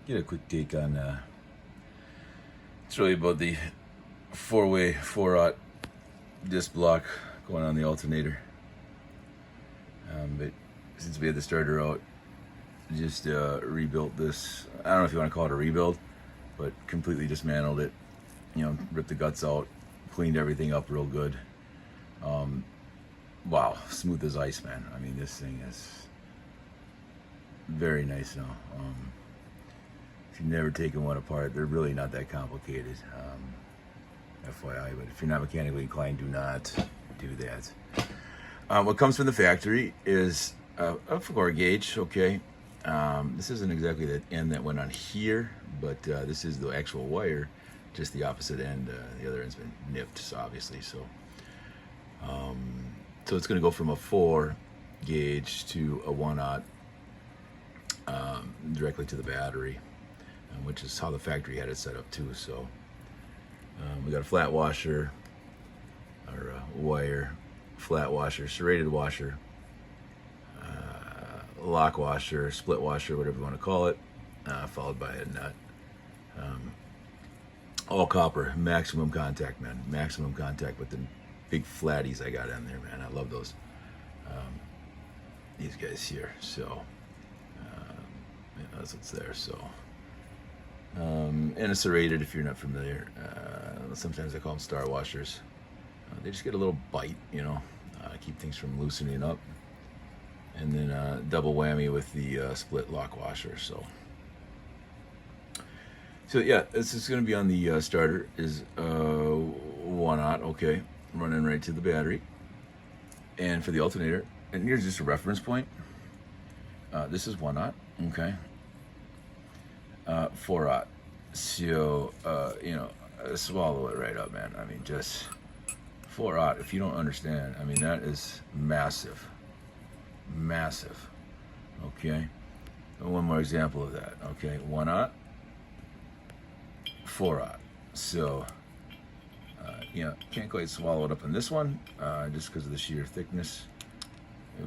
get a quick take on it's really about the four-way 4-aught disc block going on the alternator. But since we had the starter out, just rebuilt this. I don't know if you want to call it a rebuild, but completely dismantled it, you know, ripped the guts out, cleaned everything up real good. Wow, smooth as ice, man. I mean, this thing is very nice now. If you've never taken one apart, they're really not that complicated. FYI, but if you're not mechanically inclined, do not do that. What comes from the factory is a 4 gauge, okay? This isn't exactly the end that went on here, but this is the actual wire, just the opposite end. The other end's been nipped, so obviously. So it's going to go from a 4 gauge to a 1-aught directly to the battery, which is how the factory had it set up too. So we got a flat washer, or wire, flat washer, serrated washer, lock washer, split washer, whatever you want to call it, followed by a nut. All copper, maximum contact, man. Maximum contact with the big flatties I got in there, man. I love those. These guys here. So yeah, that's what's there. So and a serrated, if you're not familiar. Sometimes I call them star washers. They just get a little bite, you know, keep things from loosening up. And then double whammy with the split lock washer. So yeah, this is going to be on the starter. Is 1-aught, okay, running right to the battery. And for the alternator, and here's just a reference point. This is 1-aught, okay. 4-aught. So you know, swallow it right up, man. I mean, just 4-aught. If you don't understand, I mean, that is massive. Massive. Okay, one more example of that. Okay, 1-aught, 4-aught. So you know, can't quite swallow it up in this one just because of the sheer thickness,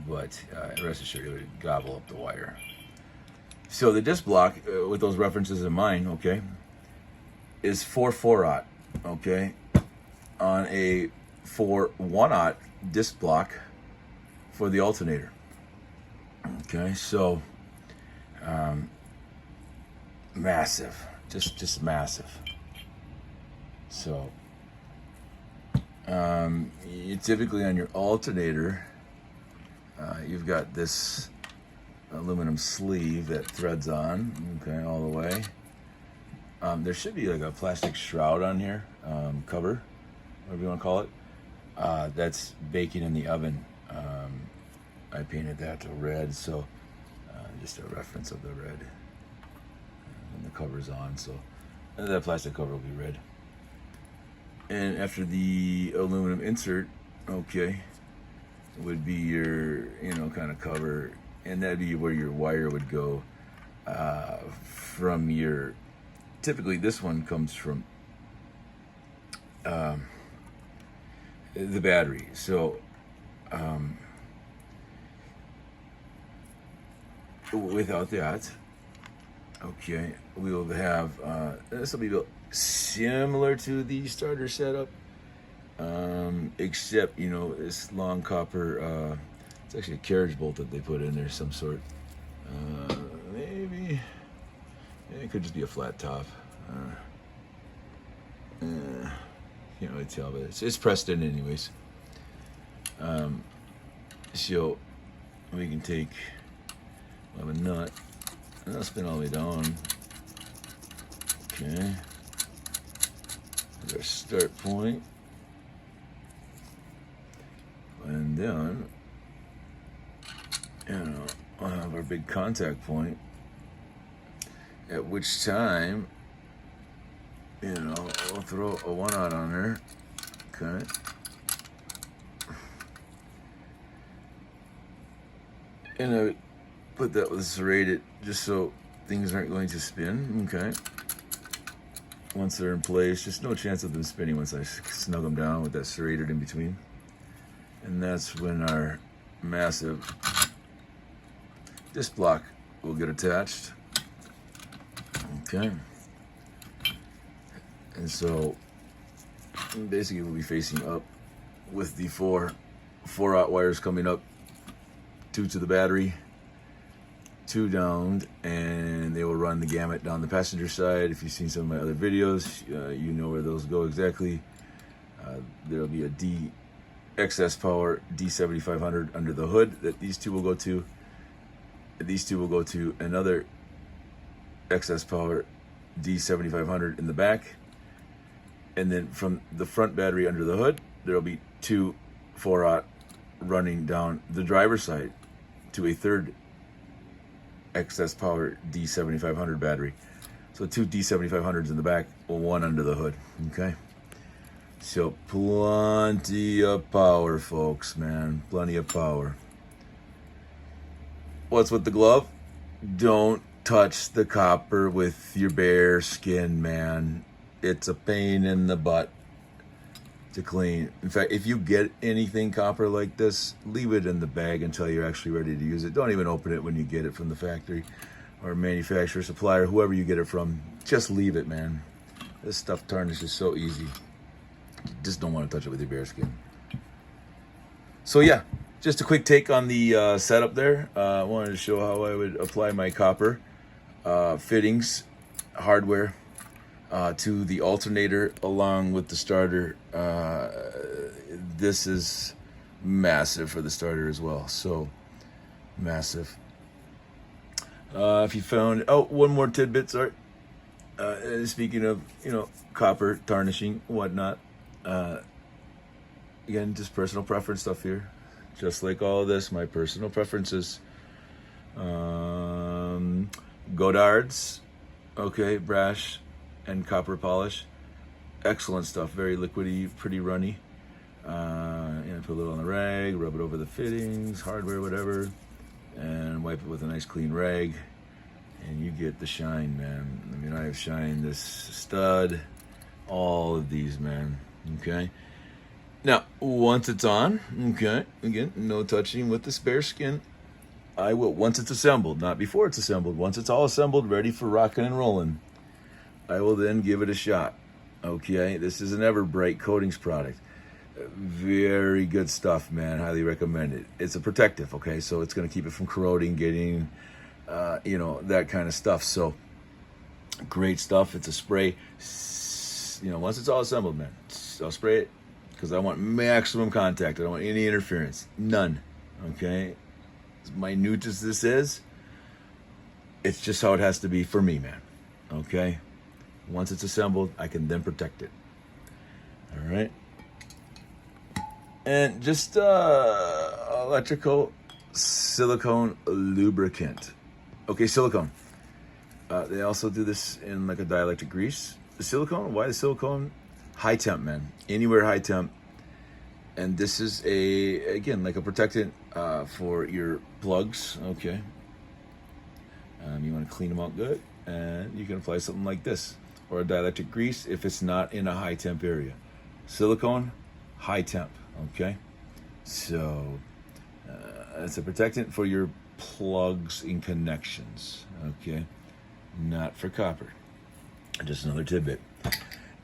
but rest assured it would gobble up the wire. So the disc block, with those references in mind, okay, is 4-aught, okay, on a 1-aught disc block for the alternator. Okay, so massive, just massive. So you typically on your alternator, you've got this aluminum sleeve that threads on, okay, all the way. There should be like a plastic shroud on here, cover, whatever you want to call it, that's baking in the oven. I painted that to red, so just a reference of the red. And the cover's on, so that plastic cover will be red. And after the aluminum insert, okay, would be your, you know, kind of cover, and that'd be where your wire would go from your, typically this one comes from the battery. So without that, okay, we will have this will be built similar to the starter setup, except, you know, this long copper, it's actually a carriage bolt that they put in there, some sort. Maybe it could just be a flat top. Can't really tell, but it's pressed in anyways. So we can take a nut, and I'll spin all the way down. Okay, there's our start point, and then, you know, I'll have our big contact point, at which time, you know, we'll throw a 1-aught on there. Okay, and I would put that with serrated just so things aren't going to spin. Okay, once they're in place, just no chance of them spinning once I snug them down with that serrated in between. And that's when our massive disc block will get attached. Okay. And so basically we'll be facing up with the four aught wires coming up, 2 to the battery, 2 down, and they will run the gamut down the passenger side. If you've seen some of my other videos, you know where those go exactly. There'll be a excess power D7500 under the hood that these two will go to. These two will go to another excess power D7500 in the back. And then from the front battery under the hood, there'll be 2 4-aught running down the driver's side to a third excess power D7500 battery. So 2 D7500s in the back, 1 under the hood. Okay. So plenty of power, folks, man. Plenty of power. What's with the glove? Don't touch the copper with your bare skin, man. It's a pain in the butt to clean. In fact, if you get anything copper like this, leave it in the bag until you're actually ready to use it. Don't even open it when you get it from the factory or manufacturer, supplier, whoever you get it from. Just leave it, man. This stuff tarnishes so easy. You just don't want to touch it with your bare skin. So yeah, just a quick take on the setup there. I wanted to show how I would apply my copper fittings, hardware, to the alternator along with the starter. This is massive for the starter as well. So massive. If you found, one more tidbit, sorry. Speaking of, copper tarnishing, whatnot. Again, just personal preference stuff here. Just like all of this, my personal preferences. Godards, okay, brash and copper polish, excellent stuff. Very liquidy, pretty runny. Put a little on the rag, rub it over the fittings, hardware, whatever, and wipe it with a nice clean rag, and you get the shine, man. I mean, I have shined this stud, all of these, man. Okay. Now, once it's on, okay, again, no touching with the spare skin. I will, once it's assembled, not before it's assembled, once it's all assembled, ready for rocking and rolling, I will then give it a shot. Okay, this is an Everbright coatings product. Very good stuff, man. Highly recommend it. It's a protective, okay, so it's going to keep it from corroding, getting, that kind of stuff. So, great stuff. It's a spray. Once it's all assembled, man, I'll spray it because I want maximum contact. I don't want any interference. None. Okay? As minute as this is, it's just how it has to be for me, man. Okay? Once it's assembled, I can then protect it. All right? And just electrical silicone lubricant. Okay, silicone. They also do this in like a dielectric grease. The silicone, why the silicone? High temp, man. Anywhere high temp. And this is again, like a protectant for your plugs. Okay. You want to clean them out good. And you can apply something like this. Or a dielectric grease if it's not in a high temp area. Silicone, high temp. Okay. So, it's a protectant for your plugs and connections. Okay. Not for copper. Just another tidbit.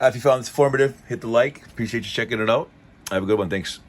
If you found this informative, hit the like. Appreciate you checking it out. Have a good one. Thanks.